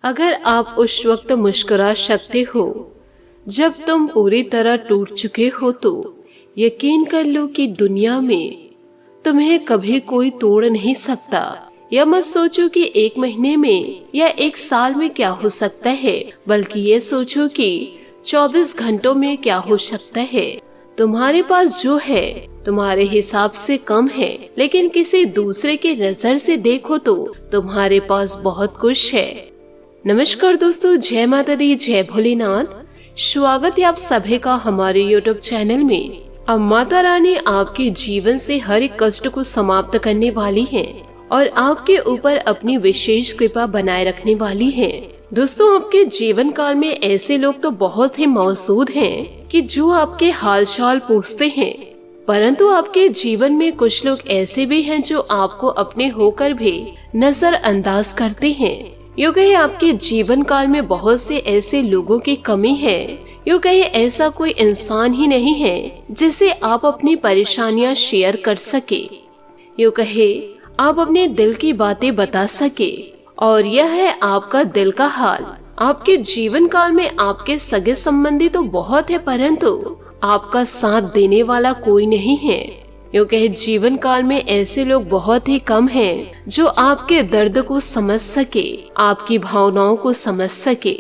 अगर आप उस वक्त मुस्कुरा सकते हो जब तुम पूरी तरह टूट चुके हो, तो यकीन कर लो कि दुनिया में तुम्हें कभी कोई तोड़ नहीं सकता। या मत सोचो कि 1 महीने में या 1 साल में क्या हो सकता है, बल्कि ये सोचो कि 24 घंटों में क्या हो सकता है। तुम्हारे पास जो है तुम्हारे हिसाब से कम है, लेकिन किसी दूसरे की नजर से देखो तो तुम्हारे पास बहुत कुछ है। नमस्कार दोस्तों, जय माता दी, जय भोलेनाथ। स्वागत है आप सभी का हमारे YouTube चैनल में। अब माता रानी आपके जीवन से हर एक कष्ट को समाप्त करने वाली हैं और आपके ऊपर अपनी विशेष कृपा बनाए रखने वाली हैं। दोस्तों, आपके जीवन काल में ऐसे लोग तो बहुत ही मौजूद हैं कि जो आपके हालचाल पूछते हैं, परंतु आपके जीवन में कुछ लोग ऐसे भी हैं जो आपको अपने होकर भी नजरअंदाज करते हैं। यूँ कहे आपके जीवन काल में बहुत से ऐसे लोगों की कमी है। यूँ कहे ऐसा कोई इंसान ही नहीं है जिसे आप अपनी परेशानियां शेयर कर सके। यूँ कहे आप अपने दिल की बातें बता सके, और यह है आपका दिल का हाल। आपके जीवन काल में आपके सगे संबंधी तो बहुत है, परंतु आपका साथ देने वाला कोई नहीं है। यूँ कहे जीवन काल में ऐसे लोग बहुत ही कम हैं जो आपके दर्द को समझ सके, आपकी भावनाओं को समझ सके।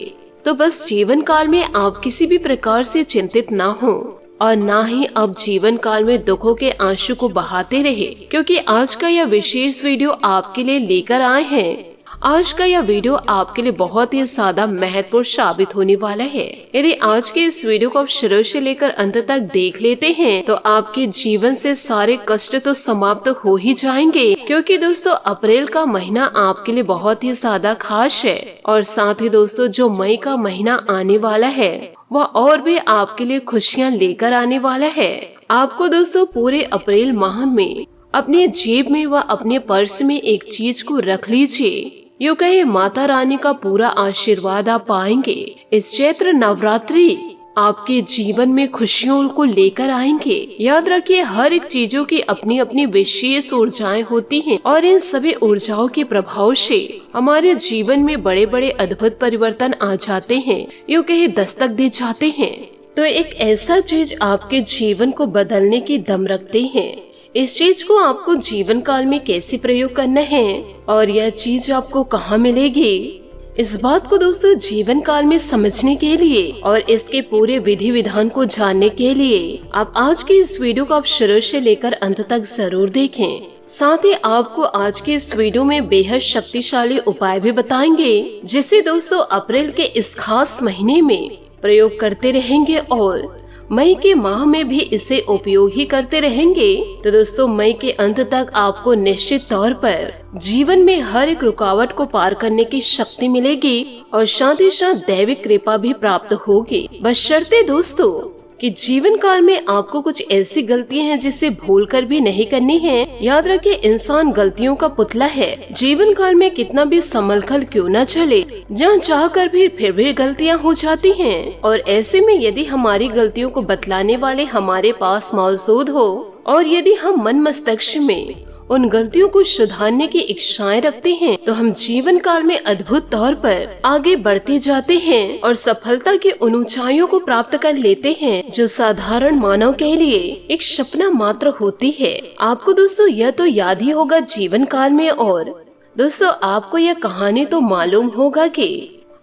तो बस जीवन काल में आप किसी भी प्रकार से चिंतित ना हो और ना ही अब जीवन काल में दुखों के आंसू को बहाते रहे, क्योंकि आज का यह विशेष वीडियो आपके लिए लेकर आए हैं। आज का यह वीडियो आपके लिए बहुत ही ज्यादा महत्वपूर्ण साबित होने वाला है। यदि आज के इस वीडियो को आप शुरू से लेकर अंत तक देख लेते हैं तो आपके जीवन से सारे कष्ट तो समाप्त हो ही जाएंगे, क्योंकि दोस्तों अप्रैल का महीना आपके लिए बहुत ही ज्यादा खास है। और साथ ही दोस्तों जो मई का महीना आने वाला है वह और भी आपके लिए खुशियाँ लेकर आने वाला है। आपको दोस्तों पूरे अप्रैल माह में अपने जेब में व अपने पर्स में एक चीज को रख लीजिए। यूँ कहे माता रानी का पूरा आशीर्वाद आप पाएंगे। इस चैत्र नवरात्रि आपके जीवन में खुशियों को लेकर आएंगे। याद रखिए, हर एक चीजों की अपनी अपनी विशेष ऊर्जाएं होती हैं और इन सभी ऊर्जाओं के प्रभाव से हमारे जीवन में बड़े बड़े अद्भुत परिवर्तन आ जाते हैं, यूँ कहे दस्तक दे जाते हैं। तो एक ऐसा चीज आपके जीवन को बदलने की दम रखते हैं। इस चीज को आपको जीवन काल में कैसे प्रयोग करना है और यह चीज आपको कहाँ मिलेगी, इस बात को दोस्तों जीवन काल में समझने के लिए और इसके पूरे विधि विधान को जानने के लिए आप आज की इस वीडियो को आप शुरू से लेकर अंत तक जरूर देखें। साथ ही आपको आज के इस वीडियो में बेहद शक्तिशाली उपाय भी बताएंगे, जिसे दोस्तों अप्रैल के इस खास महीने में प्रयोग करते रहेंगे और मई के माह में भी इसे उपयोग ही करते रहेंगे। तो दोस्तों मई के अंत तक आपको निश्चित तौर पर जीवन में हर एक रुकावट को पार करने की शक्ति मिलेगी और साथ ही साथ दैविक कृपा भी प्राप्त होगी। बशर्ते दोस्तों कि जीवन काल में आपको कुछ ऐसी गलतियां हैं जिसे भूल कर भी नहीं करनी है। याद रखिए, इंसान गलतियों का पुतला है। जीवन काल में कितना भी संभल कर क्यों न चले, जहाँ चाह कर भी फिर भी गलतियां हो जाती हैं। और ऐसे में यदि हमारी गलतियों को बतलाने वाले हमारे पास मौजूद हो और यदि हम मन मस्तिष्क में उन गलतियों को सुधारने की इच्छाएं रखते हैं, तो हम जीवन काल में अद्भुत तौर पर आगे बढ़ते जाते हैं और सफलता की उन ऊंचाइयों को प्राप्त कर लेते हैं जो साधारण मानव के लिए एक सपना मात्र होती है। आपको दोस्तों यह तो याद ही होगा जीवन काल में। और दोस्तों आपको यह कहानी तो मालूम होगा कि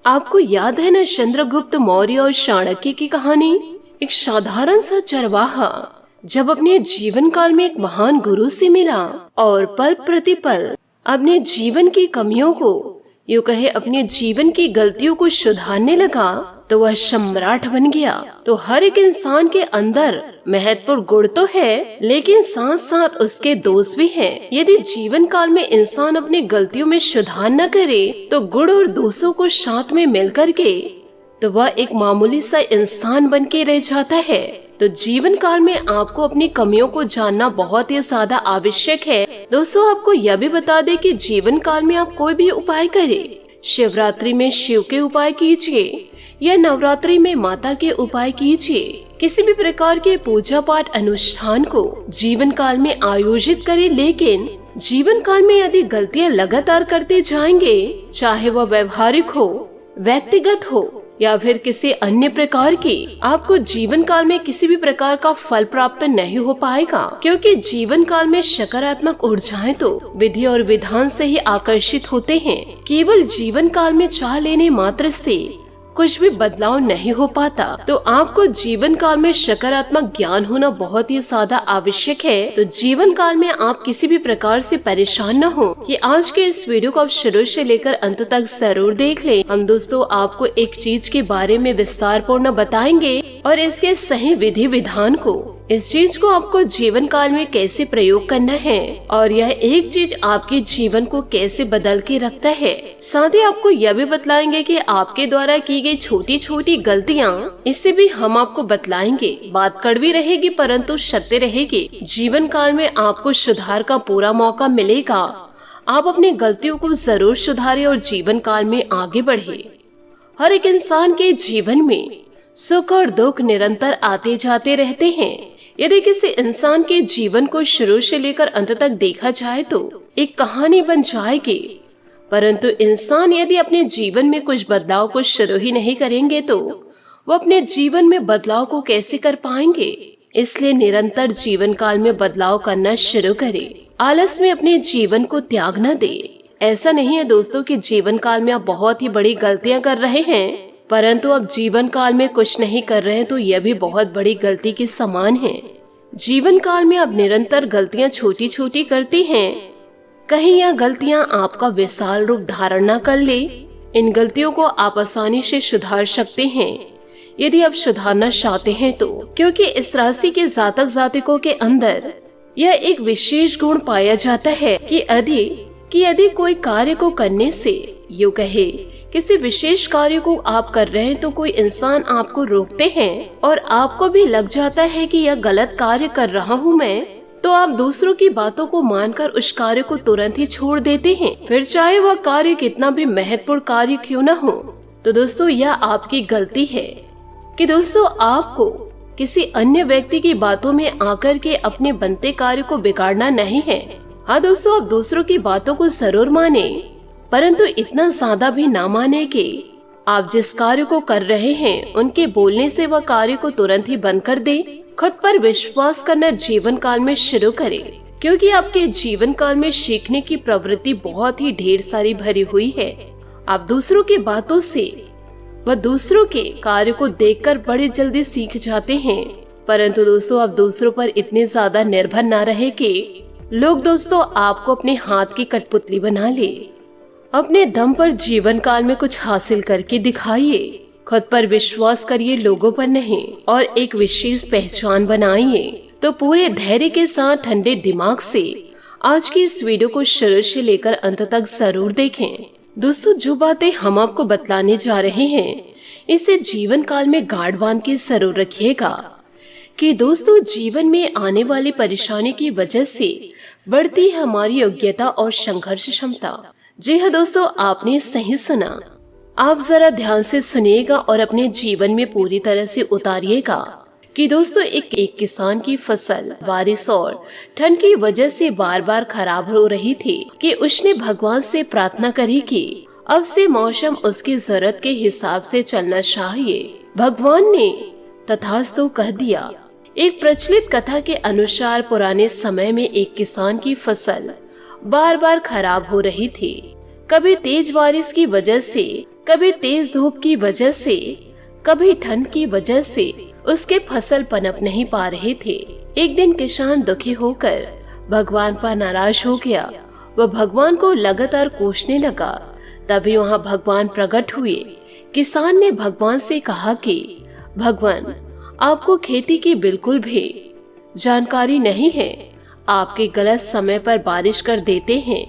आपको याद है न, चंद्रगुप्त मौर्य और चाणक्य की कहानी। एक साधारण सा चरवाहा जब अपने जीवन काल में एक महान गुरु से मिला और पल प्रतिपल अपने जीवन की कमियों को, यूँ कहे अपने जीवन की गलतियों को सुधारने लगा, तो वह सम्राट बन गया। तो हर एक इंसान के अंदर महत्वपूर्ण गुण तो है, लेकिन साथ साथ उसके दोष भी हैं। यदि जीवन काल में इंसान अपनी गलतियों में सुधार न करे तो गुण और दोषों को साथ में मिलकर के तो वह एक मामूली सा इंसान बन के रह जाता है। तो जीवन काल में आपको अपनी कमियों को जानना बहुत ही ज्यादा आवश्यक है। दोस्तों आपको यह भी बता दें कि जीवन काल में आप कोई भी उपाय करें, शिवरात्रि में शिव के उपाय कीजिए या नवरात्रि में माता के उपाय कीजिए। किसी भी प्रकार के पूजा पाठ अनुष्ठान को जीवन काल में आयोजित करें, लेकिन जीवन काल में यदि गलतियां लगातार करते जाएंगे, चाहे वह व्यवहारिक हो व्यक्तिगत हो या फिर किसी अन्य प्रकार की, आपको जीवन काल में किसी भी प्रकार का फल प्राप्त नहीं हो पाएगा, क्योंकि जीवन काल में सकारात्मक ऊर्जाएं तो विधि और विधान से ही आकर्षित होते हैं। केवल जीवन काल में चाह लेने मात्र से कुछ भी बदलाव नहीं हो पाता। तो आपको जीवन काल में सकारात्मक ज्ञान होना बहुत ही ज्यादा आवश्यक है। तो जीवन काल में आप किसी भी प्रकार से परेशान न हो, कि आज के इस वीडियो को आप शुरू से लेकर अंत तक जरूर देख लें। हम दोस्तों आपको एक चीज के बारे में विस्तार पूर्ण बताएंगे और इसके सही विधि विधान को, इस चीज को आपको जीवन काल में कैसे प्रयोग करना है और यह एक चीज आपके जीवन को कैसे बदल के रखता है। साथ ही आपको यह भी बतलाएंगे कि आपके द्वारा की गई छोटी छोटी गलतियां, इससे भी हम आपको बतलाएंगे। बात कड़वी रहेगी परंतु सत्य रहेगी। जीवन काल में आपको सुधार का पूरा मौका मिलेगा। आप अपनी गलतियों को जरूर सुधारें और जीवन काल में आगे बढ़े। हर एक इंसान के जीवन में सुख और दुख निरंतर आते जाते रहते हैं। यदि किसी इंसान के जीवन को शुरू से लेकर अंत तक देखा जाए तो एक कहानी बन जाएगी, परंतु इंसान यदि अपने जीवन में कुछ बदलाव को शुरू ही नहीं करेंगे तो वो अपने जीवन में बदलाव को कैसे कर पाएंगे। इसलिए निरंतर जीवन काल में बदलाव करना शुरू करें। आलस में अपने जीवन को त्याग न दे। ऐसा नहीं है दोस्तों कि जीवन काल में आप बहुत ही बड़ी गलतियां कर रहे हैं परंतु अब जीवन काल में कुछ नहीं कर रहे हैं, तो यह भी बहुत बड़ी गलती के समान है। जीवन काल में आप निरंतर गलतियां छोटी छोटी करती हैं, कहीं यह गलतियां आपका विशाल रूप धारण न कर ले। इन गलतियों को आप आसानी से सुधार सकते हैं यदि आप सुधारना चाहते हैं तो, क्योंकि इस राशि के जातक जातिकों के अंदर यह एक विशेष गुण पाया जाता है कि यदि कोई कार्य को करने से, यूँ कहे किसी विशेष कार्य को आप कर रहे हैं, तो कोई इंसान आपको रोकते हैं और आपको भी लग जाता है कि यह गलत कार्य कर रहा हूँ मैं, तो आप दूसरों की बातों को मानकर उस कार्य को तुरंत ही छोड़ देते हैं, फिर चाहे वह कार्य कितना भी महत्वपूर्ण कार्य क्यों न हो। तो दोस्तों यह आपकी गलती है कि दोस्तों आपको किसी अन्य व्यक्ति की बातों में आकर के अपने बनते कार्य को बिगाड़ना नहीं है। हाँ दोस्तों, आप दूसरों की बातों को जरूर माने परंतु इतना ज्यादा भी ना माने कि आप जिस कार्य को कर रहे हैं उनके बोलने से वह कार्य को तुरंत ही बंद कर दे। खुद पर विश्वास करना जीवन काल में शुरू करें, क्योंकि आपके जीवन काल में सीखने की प्रवृत्ति बहुत ही ढेर सारी भरी हुई है। आप दूसरों की बातों से व दूसरों के कार्य को देखकर बड़े जल्दी सीख जाते हैं, परंतु दोस्तों आप दूसरों पर इतने ज्यादा निर्भर ना रहे कि लोग दोस्तों आपको अपने हाथ की कठपुतली बना ले। अपने दम पर जीवन काल में कुछ हासिल करके दिखाइए। खुद पर विश्वास करिए, लोगों पर नहीं, और एक विशेष पहचान बनाइए। तो पूरे धैर्य के साथ ठंडे दिमाग से आज की इस वीडियो को शुरू से लेकर अंत तक जरूर देखें। दोस्तों जो बातें हम आपको बतलाने जा रहे हैं इसे जीवन काल में गांठ बांध के जरूर रखिएगा कि दोस्तों जीवन में आने वाली परेशानी की वजह से बढ़ती है हमारी योग्यता और संघर्ष क्षमता। जी हाँ दोस्तों, आपने सही सुना। आप जरा ध्यान से सुनिएगा और अपने जीवन में पूरी तरह से उतारिएगा कि दोस्तों एक किसान की फसल बारिश और ठंड की वजह से बार बार खराब हो रही थी कि उसने भगवान से प्रार्थना करी कि अब से मौसम उसकी जरूरत के हिसाब से चलना चाहिए। भगवान ने तथास्तु कह दिया। एक प्रचलित कथा के अनुसार पुराने समय में एक किसान की फसल बार बार खराब हो रही थी। कभी तेज बारिश की वजह से, कभी तेज धूप की वजह से, कभी ठंड की वजह से उसके फसल पनप नहीं पा रहे थे। एक दिन किसान दुखी होकर भगवान पर नाराज हो गया। वह भगवान को लगातार कोसने लगा। तभी वहाँ भगवान प्रकट हुए। किसान ने भगवान से कहा कि भगवान, आपको खेती की बिल्कुल भी जानकारी नहीं है। आपके गलत समय पर बारिश कर देते हैं,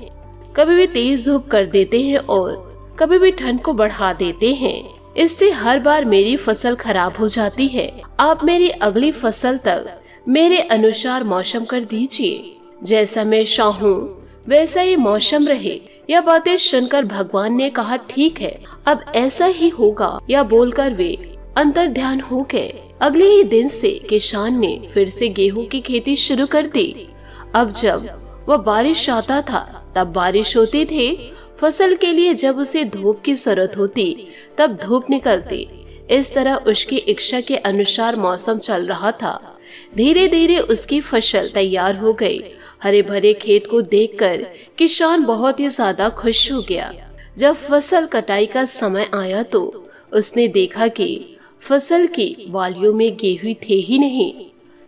कभी भी तेज धूप कर देते हैं और कभी भी ठंड को बढ़ा देते हैं। इससे हर बार मेरी फसल खराब हो जाती है। आप मेरी अगली फसल तक मेरे अनुसार मौसम कर दीजिए। जैसा मैं चाहूँ वैसा ही मौसम रहे। यह बातें सुनकर भगवान ने कहा ठीक है, अब ऐसा ही होगा। यह बोलकर वे अंतर ध्यान हो गए। अगले ही दिन से किसान ने फिर से गेहूं की खेती शुरू कर दी। अब जब वह बारिश आता था तब बारिश होती थी, फसल के लिए जब उसे धूप की जरूरत होती तब धूप निकलती। इस तरह उसकी इच्छा के अनुसार मौसम चल रहा था। धीरे धीरे उसकी फसल तैयार हो गई। हरे भरे खेत को देखकर किसान बहुत ही ज्यादा खुश हो गया। जब फसल कटाई का समय आया तो उसने देखा कि फसल की बालियों में गेहूं थे ही नहीं,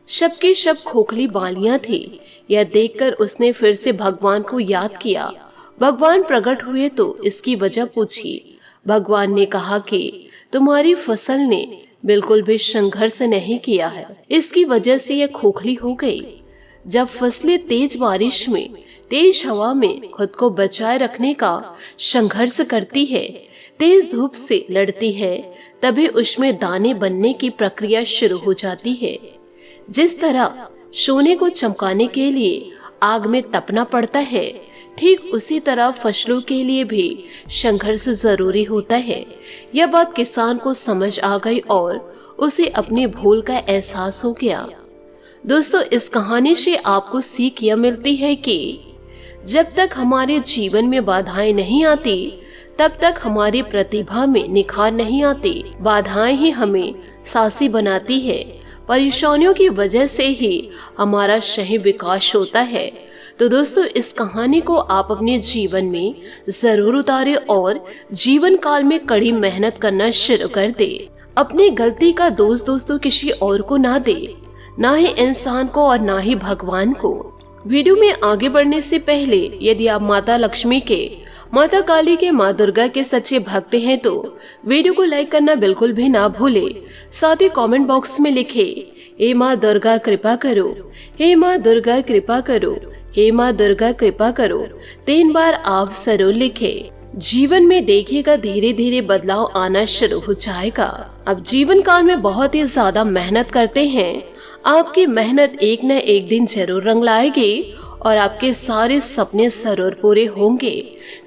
सबकी सब खोखली बालियां थी। यह देखकर उसने फिर से भगवान को याद किया। भगवान प्रकट हुए तो इसकी वजह पूछी। भगवान ने कहा कि तुम्हारी फसल ने बिल्कुल भी संघर्ष नहीं किया है, इसकी वजह से यह खोखली हो गई। जब फसलें तेज बारिश में, तेज हवा में खुद को बचाए रखने का संघर्ष करती है, तेज धूप से लड़ती है, तभी उसमें दाने बनने की प्रक्रिया शुरू हो जाती है। जिस तरह सोने को चमकाने के लिए आग में तपना पड़ता है, ठीक उसी तरह फसलों के लिए भी संघर्ष जरूरी होता है। यह बात किसान को समझ आ गई और उसे अपनी भूल का एहसास हो गया। दोस्तों, इस कहानी से आपको सीख यह मिलती है कि जब तक हमारे जीवन में बाधाएं नहीं आती तब तक हमारी प्रतिभा में निखार नहीं आती। बाधाएं ही हमें साहसी बनाती है। परेशानियों की वजह से ही हमारा सही विकास होता है। तो दोस्तों, इस कहानी को आप अपने जीवन में जरूर उतारें और जीवन काल में कड़ी मेहनत करना शुरू कर दे। अपनी गलती का दोस्तों किसी और को ना दे, ना ही इंसान को और ना ही भगवान को। वीडियो में आगे बढ़ने से पहले यदि आप माता लक्ष्मी के, माता काली के, माँ दुर्गा के सच्चे भक्त हैं तो वीडियो को लाइक करना बिल्कुल भी ना भूले। साथ ही कमेंट बॉक्स में लिखे, हे माँ दुर्गा कृपा करो, हे माँ दुर्गा कृपा करो, हे माँ दुर्गा कृपा करो 3 बार आप जरूर लिखे। जीवन में देखिएगा धीरे धीरे बदलाव आना शुरू हो जाएगा। अब जीवन काल में बहुत ही ज्यादा मेहनत करते हैं, आपकी मेहनत एक न एक दिन जरूर रंग लाएगी और आपके सारे सपने जरूर पूरे होंगे।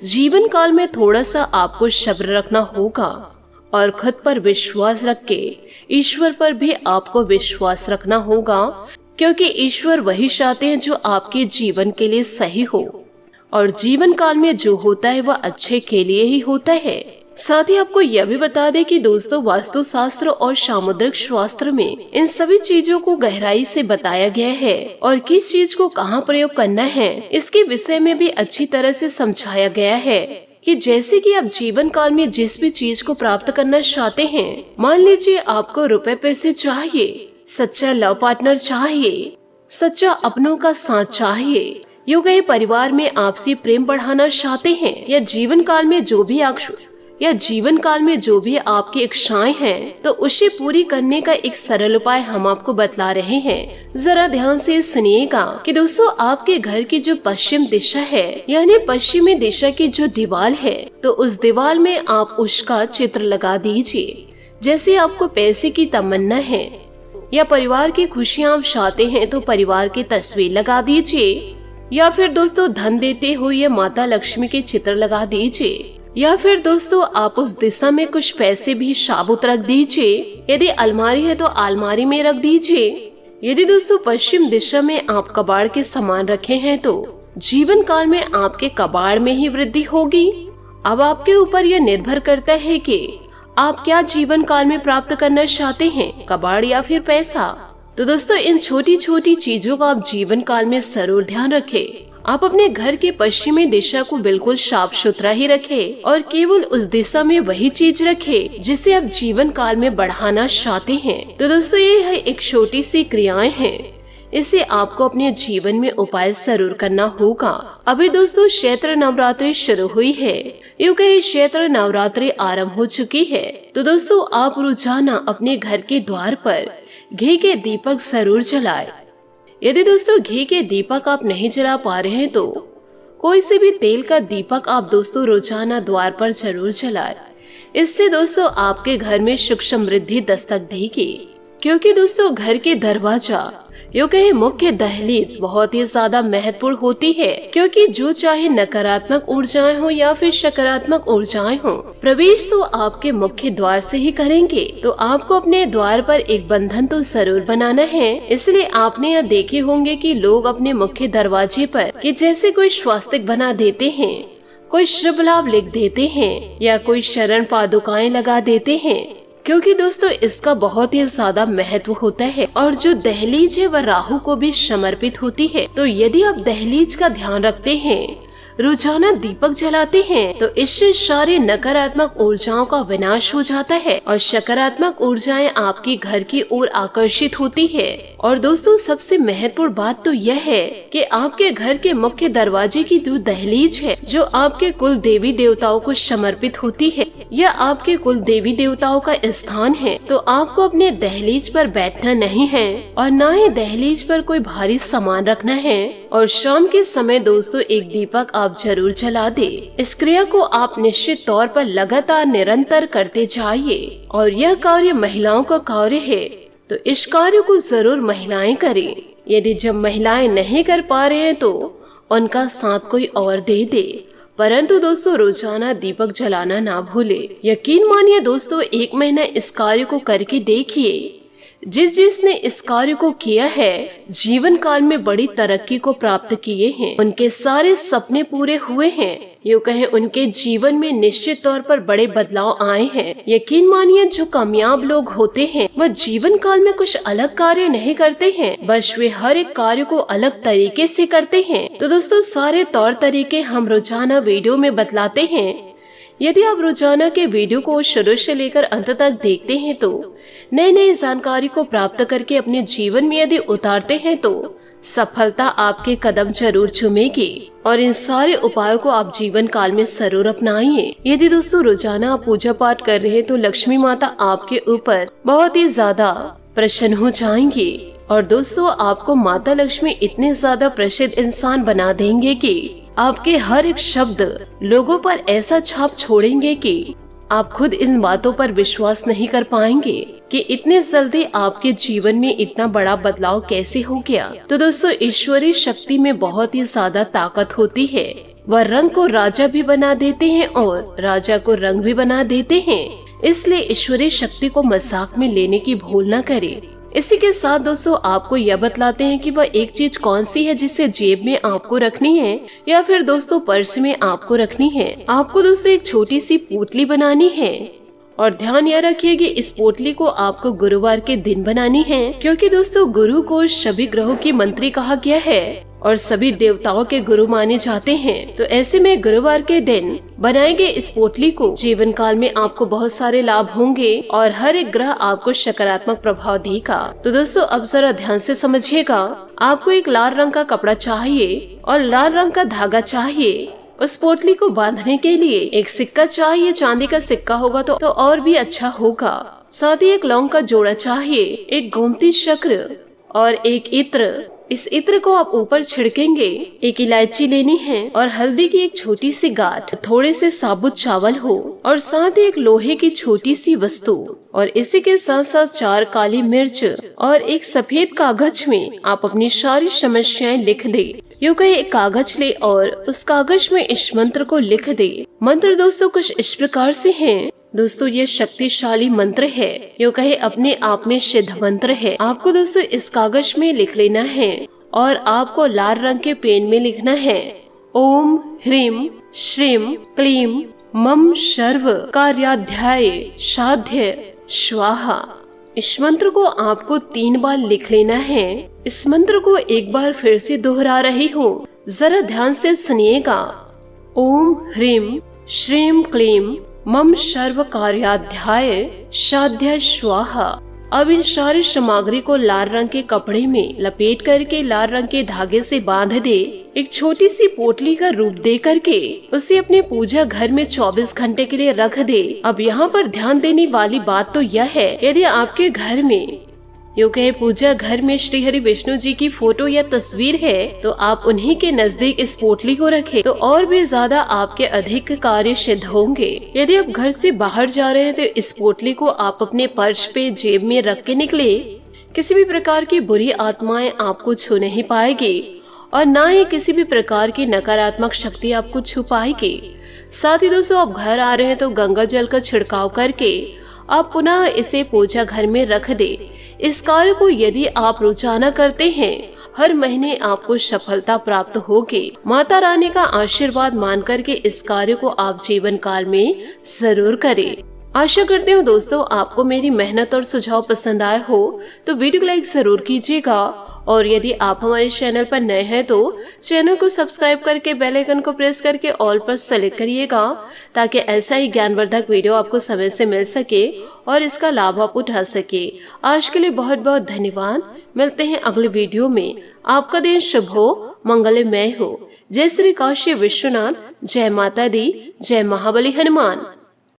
जीवन काल में थोड़ा सा आपको सब्र रखना होगा और खुद पर विश्वास रख के ईश्वर पर भी आपको विश्वास रखना होगा, क्योंकि ईश्वर वही चाहते हैं जो आपके जीवन के लिए सही हो और जीवन काल में जो होता है वह अच्छे के लिए ही होता है। साथ ही आपको यह भी बता दें कि दोस्तों, वास्तु शास्त्र और सामुद्रिक शास्त्र में इन सभी चीजों को गहराई से बताया गया है और किस चीज को कहाँ प्रयोग करना है इसके विषय में भी अच्छी तरह से समझाया गया है कि जैसे कि आप जीवन काल में जिस भी चीज को प्राप्त करना चाहते हैं, मान लीजिए आपको रुपए पैसे चाहिए, सच्चा लव पार्टनर चाहिए, सच्चा अपनों का साथ चाहिए, यूं कहीं परिवार में आपसी प्रेम बढ़ाना चाहते हैं, या जीवन काल में जो भी आपकी इच्छाएं हैं, तो उसे पूरी करने का एक सरल उपाय हम आपको बतला रहे हैं। जरा ध्यान से सुनिएगा कि दोस्तों, आपके घर की जो पश्चिम दिशा है, यानी पश्चिमी दिशा की जो दीवार है, तो उस दीवार में आप उसका चित्र लगा दीजिए। जैसे आपको पैसे की तमन्ना है या परिवार की खुशियाँ आप चाहते हैं तो परिवार की तस्वीर लगा दीजिए, या फिर दोस्तों धन देते हुए माता लक्ष्मी के चित्र लगा दीजिए, या फिर दोस्तों आप उस दिशा में कुछ पैसे भी साबुत रख दीजिए। यदि अलमारी है तो अलमारी में रख दीजिए। यदि दोस्तों पश्चिम दिशा में आप कबाड़ के सामान रखे हैं तो जीवन काल में आपके कबाड़ में ही वृद्धि होगी। अब आपके ऊपर यह निर्भर करता है कि आप क्या जीवन काल में प्राप्त करना चाहते हैं, कबाड़ या फिर पैसा। तो दोस्तों, इन छोटी छोटी चीजों का आप जीवन काल में जरूर ध्यान रखें। आप अपने घर के पश्चिमी दिशा को बिल्कुल साफ सुथरा ही रखें और केवल उस दिशा में वही चीज रखें जिसे आप जीवन काल में बढ़ाना चाहते हैं। तो दोस्तों, ये है एक छोटी सी क्रियाएं हैं, इसे आपको अपने जीवन में उपाय जरूर करना होगा। अभी दोस्तों चैत्र नवरात्रि शुरू हुई है, यूं कहीं चैत्र नवरात्रि आरंभ हो चुकी है। तो दोस्तों, आप रोजाना अपने घर के द्वार पर घी के दीपक जरूर जलाएं। यदि दोस्तों घी के दीपक आप नहीं जला पा रहे हैं तो कोई से भी तेल का दीपक आप दोस्तों रोजाना द्वार पर जरूर जलाएं। इससे दोस्तों आपके घर में सुख समृद्धि दस्तक देगी, क्योंकि दोस्तों घर के दरवाजा यूं कहीं मुख्य दहलीज बहुत ही ज्यादा महत्वपूर्ण होती है, क्योंकि जो चाहे नकारात्मक ऊर्जाएं हो या फिर सकारात्मक ऊर्जाएं हो, प्रवेश तो आपके मुख्य द्वार से ही करेंगे। तो आपको अपने द्वार पर एक बंधन तो जरूर बनाना है। इसलिए आपने यह देखे होंगे कि लोग अपने मुख्य दरवाजे पर कि जैसे कोई स्वास्तिक बना देते हैं, कोई शुभ लाभ लिख देते हैं या कोई शरण पादुकाएं लगा देते हैं, क्योंकि दोस्तों इसका बहुत ही ज्यादा महत्व होता है। और जो दहलीज है वह राहु को भी समर्पित होती है। तो यदि आप दहलीज का ध्यान रखते हैं, रोजाना दीपक जलाते हैं, तो इससे सारे नकारात्मक ऊर्जाओं का विनाश हो जाता है और सकारात्मक ऊर्जाएं आपके घर की ओर आकर्षित होती है। और दोस्तों सबसे महत्वपूर्ण बात तो यह है कि आपके घर के मुख्य दरवाजे की जो दहलीज है, जो आपके कुल देवी देवताओं को समर्पित होती है, यह आपके कुल देवी देवताओं का स्थान है। तो आपको अपने दहलीज पर बैठना नहीं है और न ही दहलीज पर कोई भारी सामान रखना है। और शाम के समय दोस्तों एक दीपक आप जरूर जला दे। इस क्रिया को आप निश्चित तौर पर लगातार निरंतर करते जाइए। और यह कार्य महिलाओं का कार्य है, तो इस कार्य को जरूर महिलाएं करें। यदि जब महिलाएं नहीं कर पा रहे हैं तो उनका साथ कोई और दे दे, परंतु दोस्तों रोजाना दीपक जलाना ना भूले। यकीन मानिए दोस्तों, 1 महीना इस कार्य को करके देखिए। जिसने इस कार्य को किया है, जीवन काल में बड़ी तरक्की को प्राप्त किए हैं, उनके सारे सपने पूरे हुए हैं। यूँ कहें उनके जीवन में निश्चित तौर पर बड़े बदलाव आए हैं। यकीन मानिए जो कामयाब लोग होते हैं वह जीवन काल में कुछ अलग कार्य नहीं करते हैं, बस वे हर एक कार्य को अलग तरीके से करते हैं। तो दोस्तों सारे तौर तरीके हम रोजाना वीडियो में बतलाते हैं। यदि आप रोजाना के वीडियो को शुरू से लेकर अंत तक देखते हैं तो नई नई जानकारी को प्राप्त करके अपने जीवन में यदि उतारते हैं तो सफलता आपके कदम जरूर चूमेगी। और इन सारे उपायों को आप जीवन काल में जरूर अपनाइए। यदि दोस्तों रोजाना आप पूजा पाठ कर रहे हैं तो लक्ष्मी माता आपके ऊपर बहुत ही ज्यादा प्रसन्न हो जाएंगी। और दोस्तों आपको माता लक्ष्मी इतने ज्यादा प्रसिद्ध इंसान बना देंगे कि आपके हर एक शब्द लोगों पर ऐसा छाप छोड़ेंगे कि आप खुद इन बातों पर विश्वास नहीं कर पाएंगे कि इतने जल्दी आपके जीवन में इतना बड़ा बदलाव कैसे हो गया। तो दोस्तों ईश्वरीय शक्ति में बहुत ही ज्यादा ताकत होती है। वह रंग को राजा भी बना देते हैं और राजा को रंग भी बना देते हैं। इसलिए ईश्वरीय शक्ति को मजाक में लेने की भूल न करें। इसी के साथ दोस्तों आपको यह बतलाते हैं कि वह एक चीज कौन सी है जिसे जेब में आपको रखनी है या फिर दोस्तों पर्स में आपको रखनी है। आपको दोस्तों एक छोटी सी पोटली बनानी है और ध्यान यह रखिए कि इस पोटली को आपको गुरुवार के दिन बनानी है, क्योंकि दोस्तों गुरु को सभी ग्रहों की मंत्री कहा गया है और सभी देवताओं के गुरु माने जाते हैं। तो ऐसे में गुरुवार के दिन बनाएंगे इस पोटली को, जीवन काल में आपको बहुत सारे लाभ होंगे और हर एक ग्रह आपको सकारात्मक प्रभाव देगा। तो दोस्तों अब जरा ध्यान से समझिएगा। आपको एक लाल रंग का कपड़ा चाहिए और लाल रंग का धागा चाहिए। उस पोटली को बांधने के लिए एक सिक्का चाहिए, चांदी का सिक्का होगा तो और भी अच्छा होगा। साथ ही एक लौंग का जोड़ा चाहिए, एक गोमती चक्र और एक इत्र। इस इत्र को आप ऊपर छिड़केंगे। एक इलायची लेनी है और हल्दी की एक छोटी सी गांठ, थोड़े से साबुत चावल हो और साथ ही एक लोहे की छोटी सी वस्तु। और इसी के साथ साथ 4 काली मिर्च और एक सफेद कागज में आप अपनी सारी समस्याएं लिख दे। यूँ कहे एक कागज ले और उस कागज में इस मंत्र को लिख दे। मंत्र दोस्तों कुछ इस प्रकार से हैं। दोस्तों ये शक्तिशाली मंत्र है, यूँ कहे अपने आप में सिद्ध मंत्र है। आपको दोस्तों इस कागज में लिख लेना है और आपको लाल रंग के पेन में लिखना है। ओम ह्रीम श्रीम क्लीम मम सर्व कार्याध्याय साध्य स्वाहा। इस मंत्र को आपको 3 बार लिख लेना है। इस मंत्र को एक बार फिर से दोहरा रही हूँ, जरा ध्यान से सुनिएगा। ओम ह्रीम श्रीम क्लीम मम सर्व कार्याध्याय साध्य स्वाहा। अब इन सारी सामग्री को लाल रंग के कपड़े में लपेट करके लाल रंग के धागे से बांध दे। एक छोटी सी पोटली का रूप दे करके उसे अपने पूजा घर में 24 घंटे के लिए रख दे। अब यहाँ पर ध्यान देने वाली बात तो यह है, यदि आपके घर में यूँ कहे पूजा घर में श्री हरि विष्णु जी की फोटो या तस्वीर है तो आप उन्हीं के नजदीक इस पोटली को रखें, तो और भी ज्यादा आपके अधिक कार्य सिद्ध होंगे। यदि आप घर से बाहर जा रहे हैं तो इस पोटली को आप अपने पर्स पे जेब में रख के निकले। किसी भी प्रकार की बुरी आत्माएं आपको छू नहीं पाएगी और न ही किसी भी प्रकार की नकारात्मक शक्ति आपको छू पाएगी। साथ ही दोस्तों आप घर आ रहे हैं तो गंगा जल का छिड़काव करके आप पुनः इसे पूजा घर में रख दे। इस कार्य को यदि आप रोजाना करते हैं, हर महीने आपको सफलता प्राप्त होगी। माता रानी का आशीर्वाद मान करके इस कार्य को आप जीवन काल में जरूर करें। आशा करती हूँ दोस्तों आपको मेरी मेहनत और सुझाव पसंद आए हो तो वीडियो को लाइक जरूर कीजिएगा, और यदि आप हमारे चैनल पर नए हैं तो चैनल को सब्सक्राइब करके बेल आइकन को प्रेस करके ऑल पर सेलेक्ट करिएगा, ताकि ऐसा ही ज्ञानवर्धक वीडियो आपको समय से मिल सके और इसका लाभ आप उठा सके। आज के लिए बहुत बहुत धन्यवाद। मिलते हैं अगले वीडियो में। आपका दिन शुभ हो, मंगलमय हो। जय श्री काशी विश्वनाथ, जय माता दी, जय महाबली हनुमान।